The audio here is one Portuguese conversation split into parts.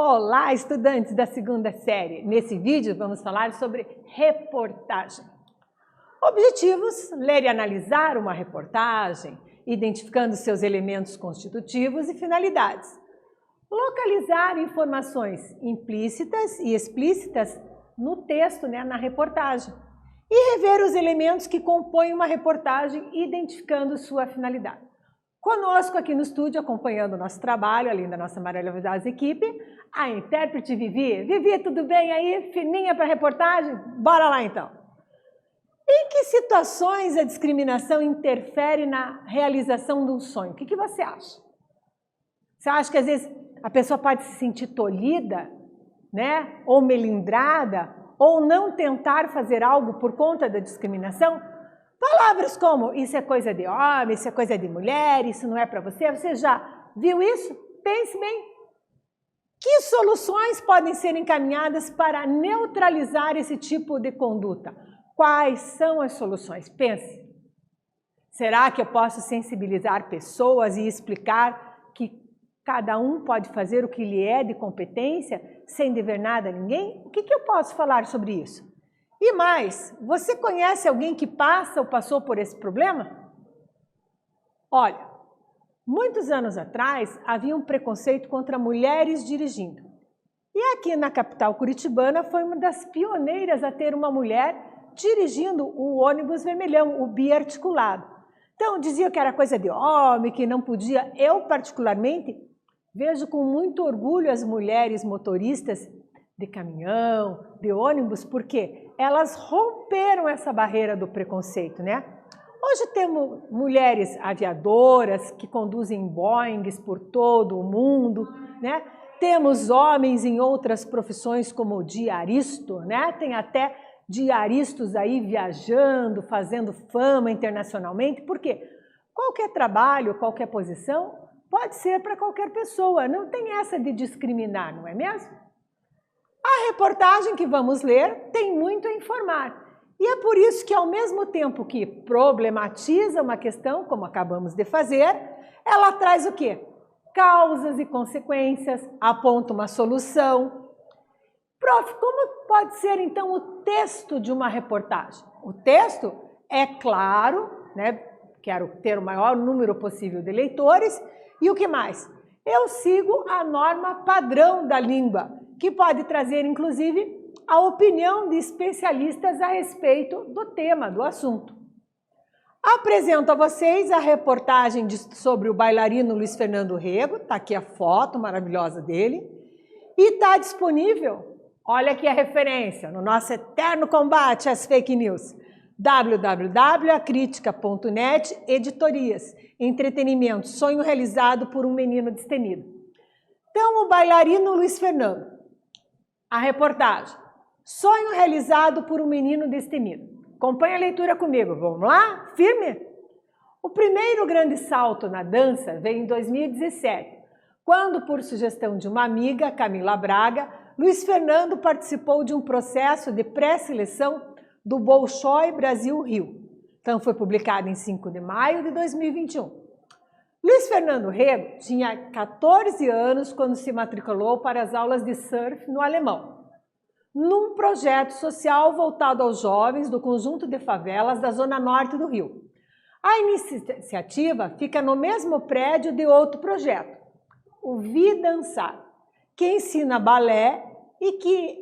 Olá, estudantes da segunda série! Nesse vídeo vamos falar sobre reportagem. Objetivos: ler e analisar uma reportagem, identificando seus elementos constitutivos e finalidades. Localizar informações implícitas e explícitas no texto, na reportagem. E rever os elementos que compõem uma reportagem, identificando sua finalidade. Conosco aqui no estúdio, acompanhando o nosso trabalho, além da nossa maravilhosa equipe, a intérprete Vivi. Vivi, tudo bem aí? Fininha para a reportagem? Bora lá então! Em que situações a discriminação interfere na realização de um sonho? O que você acha? Você acha que às vezes a pessoa pode se sentir tolhida, ou melindrada, ou não tentar fazer algo por conta da discriminação? Palavras como, isso é coisa de homem, isso é coisa de mulher, isso não é para você. Você já viu isso? Pense bem. Que soluções podem ser encaminhadas para neutralizar esse tipo de conduta? Quais são as soluções? Pense. Será que eu posso sensibilizar pessoas e explicar que cada um pode fazer o que lhe é de competência sem dever nada a ninguém? O que eu posso falar sobre isso? E mais, você conhece alguém que passa ou passou por esse problema? Olha, muitos anos atrás havia um preconceito contra mulheres dirigindo. E aqui na capital curitibana foi uma das pioneiras a ter uma mulher dirigindo o ônibus vermelhão, o biarticulado. Então dizia que era coisa de homem, que não podia. Eu particularmente vejo com muito orgulho as mulheres motoristas de caminhão, de ônibus, porque elas romperam essa barreira do preconceito, Hoje temos mulheres aviadoras que conduzem Boeings por todo o mundo, Temos homens em outras profissões como diaristo, Tem até diaristas aí viajando, fazendo fama internacionalmente, porque qualquer trabalho, qualquer posição pode ser para qualquer pessoa, não tem essa de discriminar, não é mesmo? A reportagem que vamos ler tem muito a informar. E é por isso que, ao mesmo tempo que problematiza uma questão, como acabamos de fazer, ela traz o quê? Causas e consequências, aponta uma solução. Prof, como pode ser, então, o texto de uma reportagem? O texto é claro, quero ter o maior número possível de leitores. E o que mais? Eu sigo a norma padrão da língua, que pode trazer, inclusive, a opinião de especialistas a respeito do tema, do assunto. Apresento a vocês a reportagem sobre o bailarino Luiz Fernando Rego, está aqui a foto maravilhosa dele, e está disponível, olha aqui a referência, no nosso eterno combate às fake news, www.acritica.net, editorias, entretenimento, sonho realizado por um menino destemido. Então, o bailarino Luiz Fernando. A reportagem, sonho realizado por um menino destemido. Acompanhe a leitura comigo, vamos lá? Firme? O primeiro grande salto na dança veio em 2017, quando, por sugestão de uma amiga, Camila Braga, Luiz Fernando participou de um processo de pré-seleção do Bolshoi Brasil-Rio. Então, foi publicado em 5 de maio de 2021. Luiz Fernando Rego tinha 14 anos quando se matriculou para as aulas de surf no Alemão, num projeto social voltado aos jovens do conjunto de favelas da zona norte do Rio. A iniciativa fica no mesmo prédio de outro projeto, o Vi Dançar, que ensina balé e que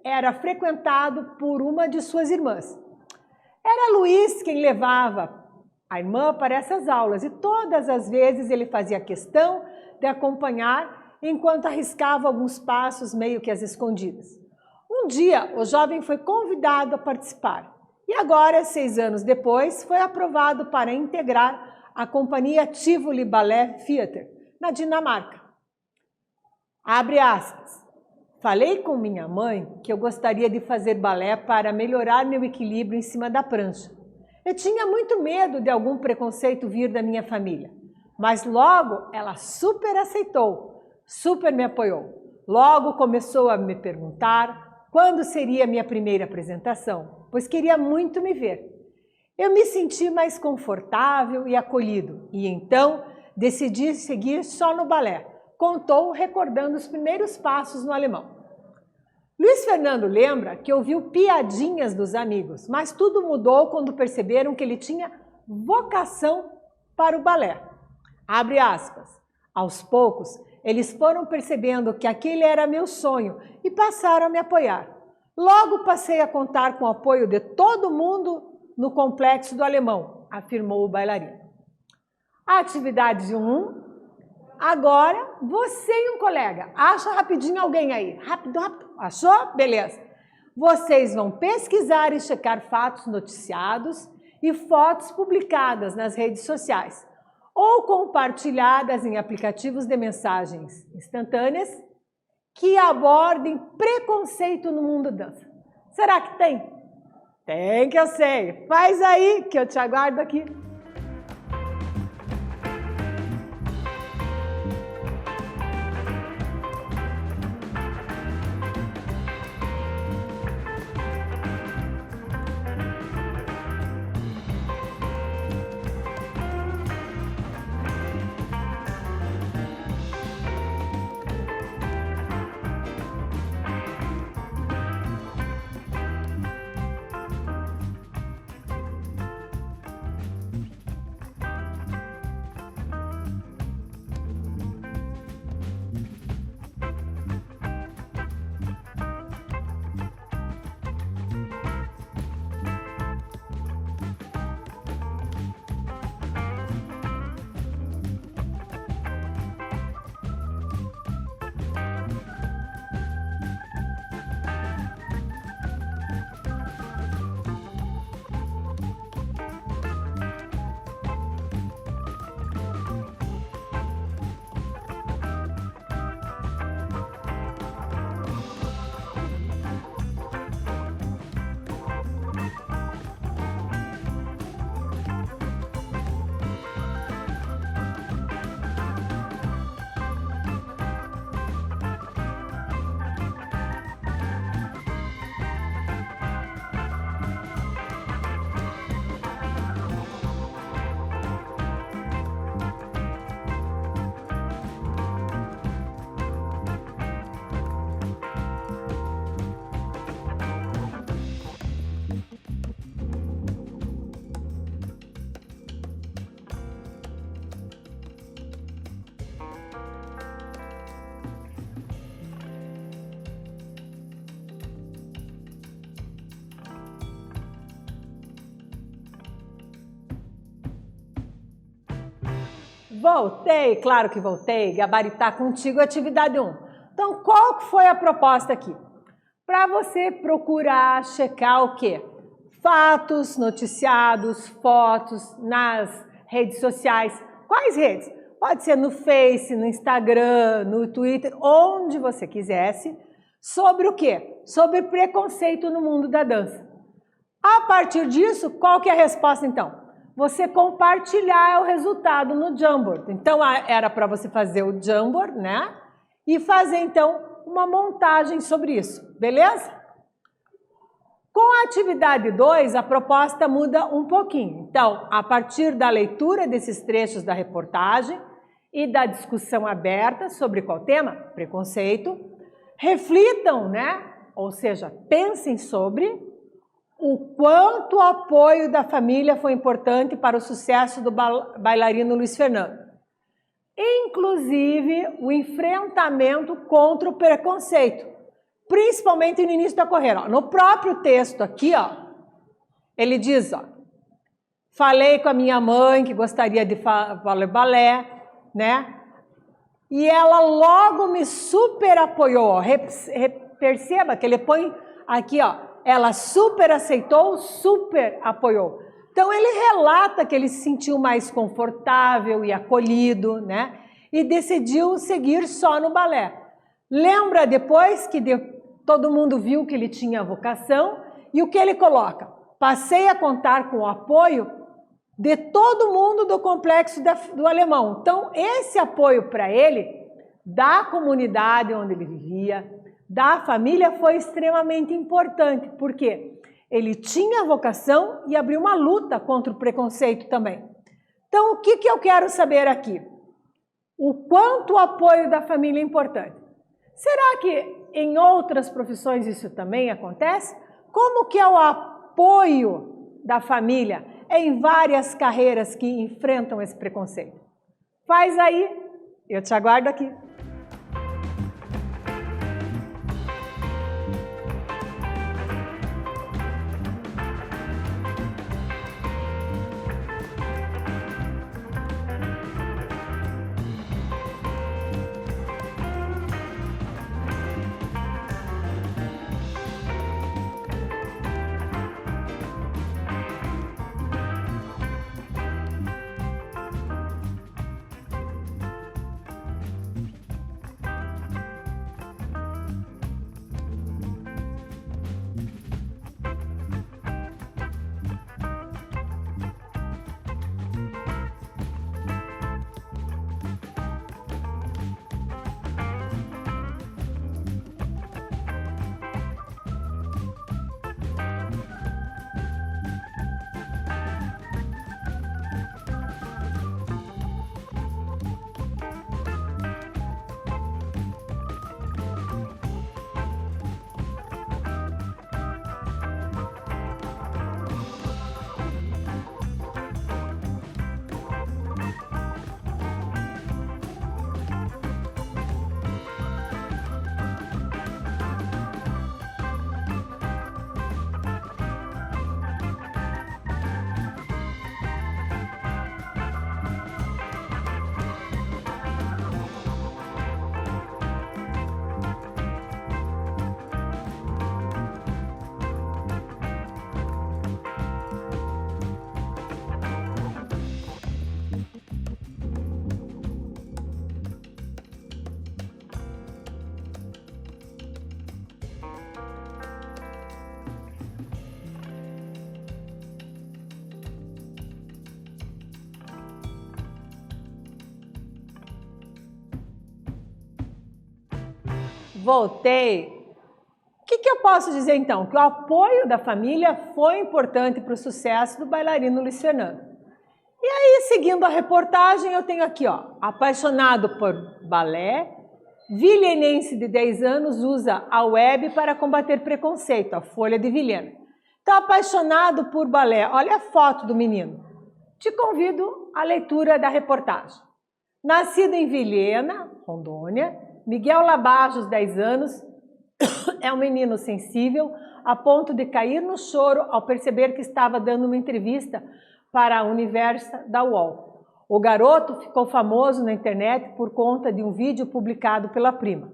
era frequentado por uma de suas irmãs. Era Luiz quem levava a irmã para essas aulas e todas as vezes ele fazia questão de acompanhar enquanto arriscava alguns passos meio que às escondidas. Um dia, o jovem foi convidado a participar e agora, 6 anos depois, foi aprovado para integrar a companhia Tivoli Ballet Theater, na Dinamarca. Abre aspas. Falei com minha mãe que eu gostaria de fazer balé para melhorar meu equilíbrio em cima da prancha. Eu tinha muito medo de algum preconceito vir da minha família, mas logo ela super aceitou, super me apoiou. Logo começou a me perguntar quando seria a minha primeira apresentação, pois queria muito me ver. Eu me senti mais confortável e acolhido, e então decidi seguir só no balé, contou recordando os primeiros passos no alemão. Luiz Fernando lembra que ouviu piadinhas dos amigos, mas tudo mudou quando perceberam que ele tinha vocação para o balé. Abre aspas. Aos poucos, eles foram percebendo que aquele era meu sonho e passaram a me apoiar. Logo passei a contar com o apoio de todo mundo no complexo do alemão, afirmou o bailarino. Atividade 1. Agora, você e um colega. Acha rapidinho alguém aí. Rápido, rápido. Achou? Beleza. Vocês vão pesquisar e checar fatos noticiados e fotos publicadas nas redes sociais ou compartilhadas em aplicativos de mensagens instantâneas que abordem preconceito no mundo da dança. Será que tem? Tem, que eu sei. Faz aí que eu te aguardo aqui. Voltei, claro que voltei, gabaritar contigo a atividade 1. Então, qual que foi a proposta aqui? Para você procurar checar o quê? Fatos, noticiados, fotos nas redes sociais. Quais redes? Pode ser no Face, no Instagram, no Twitter, onde você quisesse. Sobre o quê? Sobre preconceito no mundo da dança. A partir disso, qual que é a resposta então? Você compartilhar o resultado no Jamboard. Então, era para você fazer o Jamboard, né? E fazer, então, uma montagem sobre isso, beleza? Com a atividade 2, a proposta muda um pouquinho. Então, a partir da leitura desses trechos da reportagem e da discussão aberta sobre qual tema? Preconceito. Reflitam, né? Ou seja, pensem sobre o quanto o apoio da família foi importante para o sucesso do bailarino Luiz Fernando. Inclusive, o enfrentamento contra o preconceito, principalmente no início da carreira. Ó, no próprio texto aqui, ó, ele diz, ó, falei com a minha mãe que gostaria de fazer balé, né? E ela logo me super apoiou. Ó. Perceba que ele põe aqui, ó, ela super aceitou, super apoiou. Então, ele relata que ele se sentiu mais confortável e acolhido, né? E decidiu seguir só no balé. Lembra depois que todo mundo viu que ele tinha vocação e o que ele coloca? Passei a contar com o apoio de todo mundo do complexo do alemão. Então, esse apoio para ele, da comunidade onde ele vivia, da família, foi extremamente importante, porque ele tinha vocação e abriu uma luta contra o preconceito também. Então, o que eu quero saber aqui? o quanto o apoio da família é importante. Será que em outras profissões isso também acontece? Como que é o apoio da família em várias carreiras que enfrentam esse preconceito? Faz aí, eu te aguardo aqui. Voltei. O que eu posso dizer então? Que o apoio da família foi importante para o sucesso do bailarino Luiz Fernando. E aí, seguindo a reportagem, eu tenho aqui, ó, apaixonado por balé, vilenense de 10 anos usa a web para combater preconceito, a Folha de Vilhena. Então, apaixonado por balé, olha a foto do menino. Te convido à leitura da reportagem. Nascido em Vilhena, Rondônia, Miguel Labajos, 10 anos, é um menino sensível a ponto de cair no choro ao perceber que estava dando uma entrevista para a Universa da UOL. O garoto ficou famoso na internet por conta de um vídeo publicado pela prima.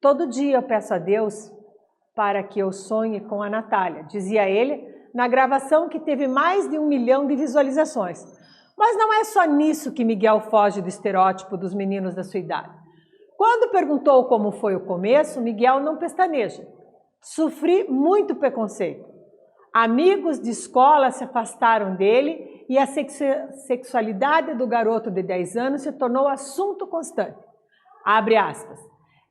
Todo dia eu peço a Deus para que eu sonhe com a Natália, dizia ele na gravação que teve mais de 1 milhão de visualizações. Mas não é só nisso que Miguel foge do estereótipo dos meninos da sua idade. Quando perguntou como foi o começo, Miguel não pestaneja. Sofri muito preconceito. Amigos de escola se afastaram dele e a sexualidade do garoto de 10 anos se tornou assunto constante. Abre aspas.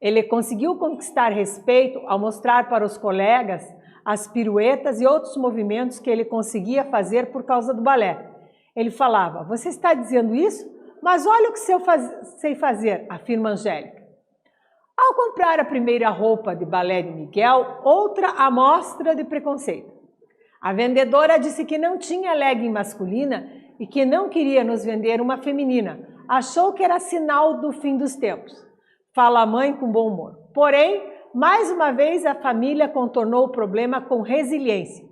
Ele conseguiu conquistar respeito ao mostrar para os colegas as piruetas e outros movimentos que ele conseguia fazer por causa do balé. Ele falava, você está dizendo isso? Mas olha o que eu sei fazer, afirma Angélica. Ao comprar a primeira roupa de balé de Miguel, outra amostra de preconceito. A vendedora disse que não tinha legging masculina e que não queria nos vender uma feminina. Achou que era sinal do fim dos tempos. Fala a mãe com bom humor. Porém, mais uma vez a família contornou o problema com resiliência.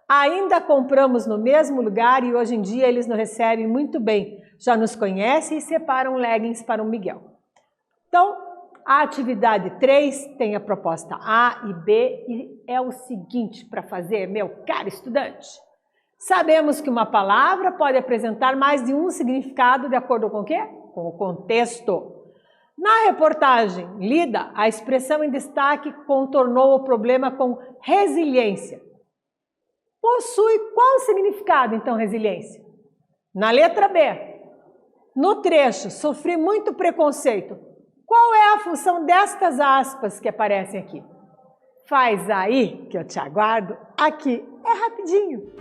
Ainda compramos no mesmo lugar e hoje em dia eles nos recebem muito bem. Já nos conhecem e separam leggings para o Miguel. Então, a atividade 3 tem a proposta A e B e é o seguinte para fazer, meu caro estudante. Sabemos que uma palavra pode apresentar mais de um significado de acordo com o quê? Com o contexto. Na reportagem lida, a expressão em destaque contornou o problema com resiliência. Possui qual significado, então, resiliência? Na letra B, no trecho, sofri muito preconceito. Qual é a função destas aspas que aparecem aqui? Faz aí, que eu te aguardo aqui. É rapidinho.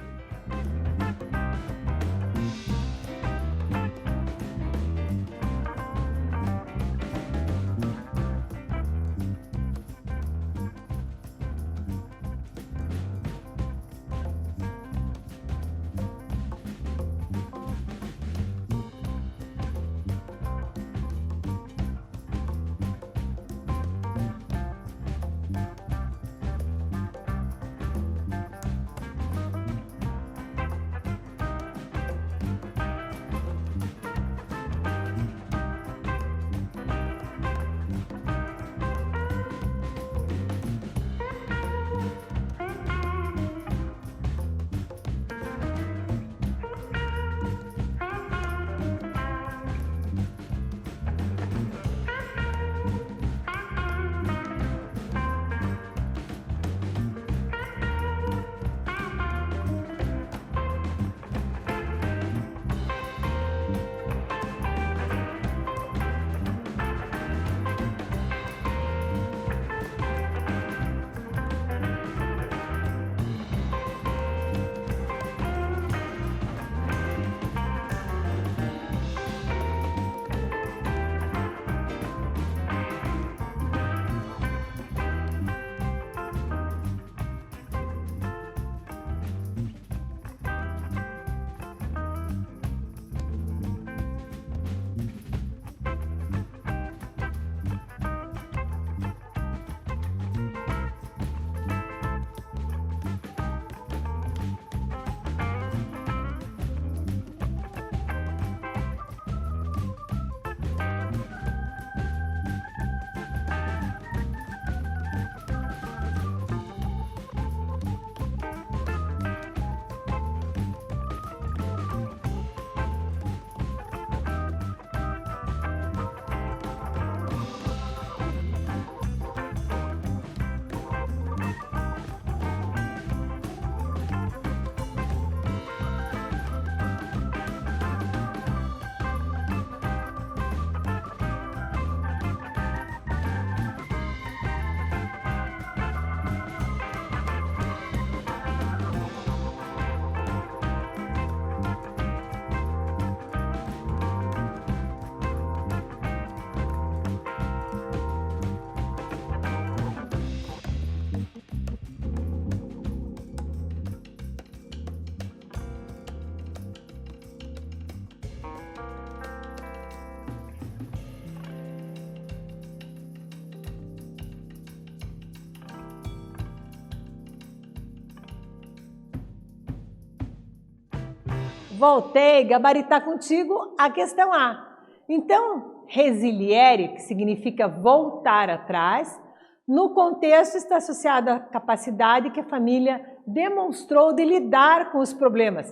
Voltei, gabaritar contigo a questão A. Então, resiliere, que significa voltar atrás, no contexto está associado à capacidade que a família demonstrou de lidar com os problemas.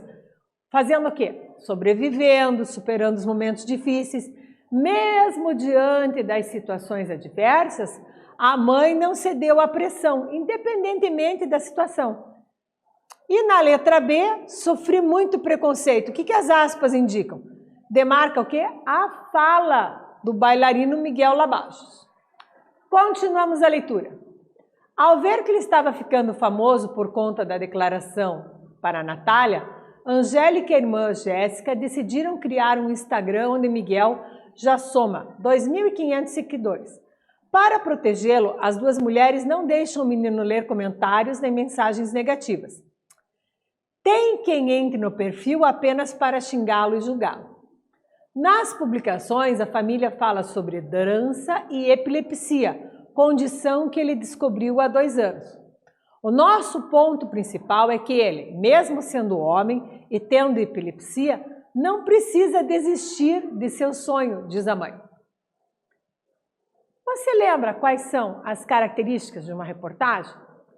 Fazendo o quê? Sobrevivendo, superando os momentos difíceis. Mesmo diante das situações adversas, a mãe não cedeu à pressão, independentemente da situação. E na letra B, sofri muito preconceito. O que as aspas indicam? Demarca o quê? A fala do bailarino Miguel Labajos. Continuamos a leitura. Ao ver que ele estava ficando famoso por conta da declaração para a Natália, Angélica e a irmã Jéssica decidiram criar um Instagram onde Miguel já soma 2.500 seguidores. Para protegê-lo, as duas mulheres não deixam o menino ler comentários nem mensagens negativas. Tem quem entre no perfil apenas para xingá-lo e julgá-lo. Nas publicações, a família fala sobre dança e epilepsia, condição que ele descobriu há 2 anos. O nosso ponto principal é que ele, mesmo sendo homem e tendo epilepsia, não precisa desistir de seu sonho, diz a mãe. Você lembra quais são as características de uma reportagem?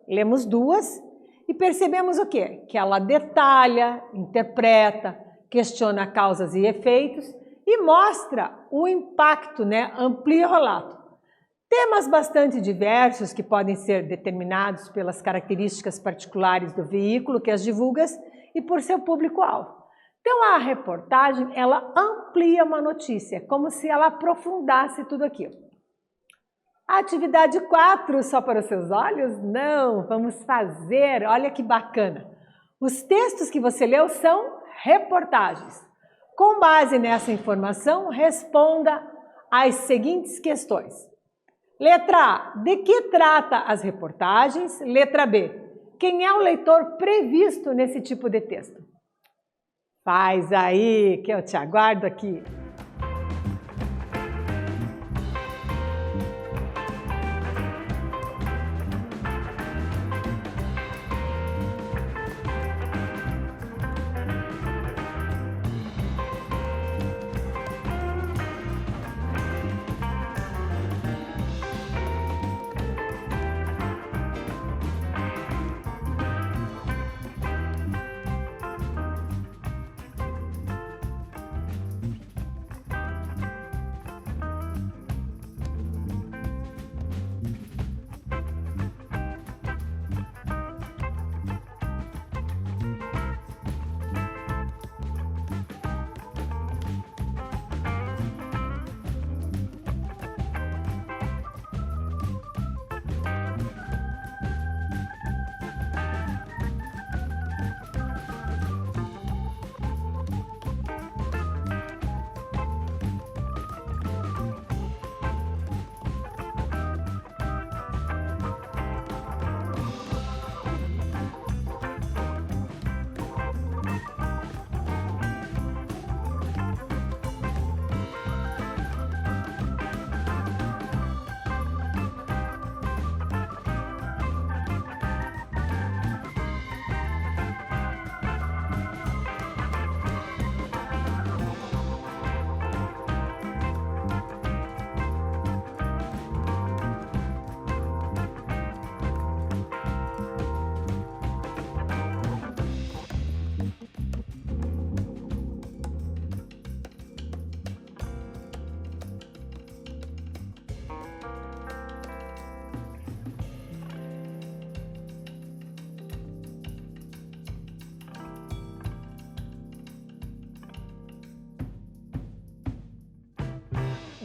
Lemos 2 e percebemos o quê? Que ela detalha, interpreta, questiona causas e efeitos e mostra o impacto, amplia o relato. Temas bastante diversos que podem ser determinados pelas características particulares do veículo que as divulga e por seu público-alvo. Então a reportagem, ela amplia uma notícia, como se ela aprofundasse tudo aquilo. A atividade 4, só para os seus olhos? Não, vamos fazer, olha que bacana. Os textos que você leu são reportagens. Com base nessa informação, responda às seguintes questões. Letra A, de que trata as reportagens? Letra B, quem é o leitor previsto nesse tipo de texto? Faz aí, que eu te aguardo aqui.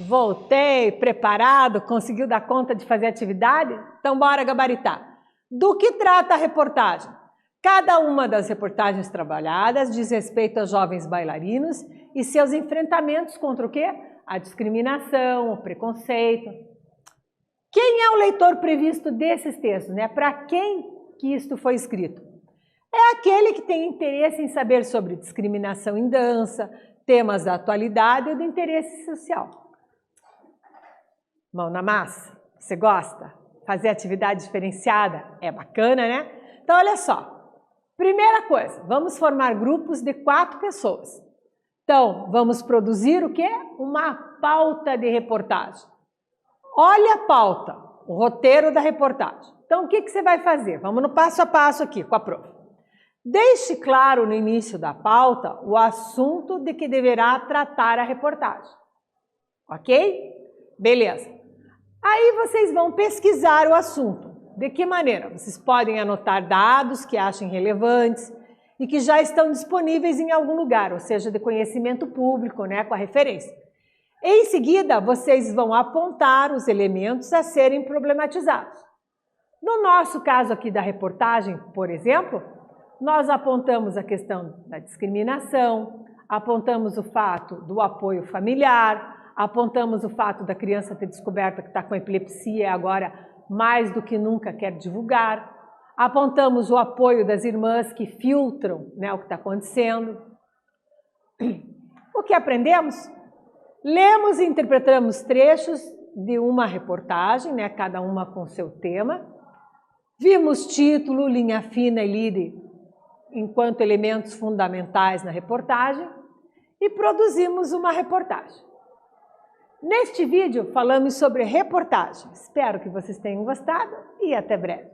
Voltei, preparado, conseguiu dar conta de fazer atividade? Então bora gabaritar. Do que trata a reportagem? Cada uma das reportagens trabalhadas diz respeito a jovens bailarinos e seus enfrentamentos contra o quê? A discriminação, o preconceito. Quem é o leitor previsto desses textos? Para quem que isto foi escrito? É aquele que tem interesse em saber sobre discriminação em dança, temas da atualidade ou do interesse social. Mão na massa? Você gosta? Fazer atividade diferenciada? É bacana, né? Então, olha só. Primeira coisa, vamos formar grupos de 4 pessoas. Então, vamos produzir o quê? Uma pauta de reportagem. Olha a pauta, o roteiro da reportagem. Então, o que você vai fazer? Vamos no passo a passo aqui com a prof. Deixe claro no início da pauta o assunto de que deverá tratar a reportagem. Ok? Beleza. Aí vocês vão pesquisar o assunto. De que maneira? Vocês podem anotar dados que achem relevantes e que já estão disponíveis em algum lugar, ou seja, de conhecimento público, né, com a referência. Em seguida, vocês vão apontar os elementos a serem problematizados. No nosso caso aqui da reportagem, por exemplo, nós apontamos a questão da discriminação, apontamos o fato do apoio familiar, apontamos o fato da criança ter descoberto que está com epilepsia e agora mais do que nunca quer divulgar, apontamos o apoio das irmãs que filtram, né, o que está acontecendo. O que aprendemos? Lemos e interpretamos trechos de uma reportagem, né, cada uma com seu tema. Vimos título, linha fina e líder enquanto elementos fundamentais na reportagem e produzimos uma reportagem. Neste vídeo falamos sobre reportagem. Espero que vocês tenham gostado e até breve.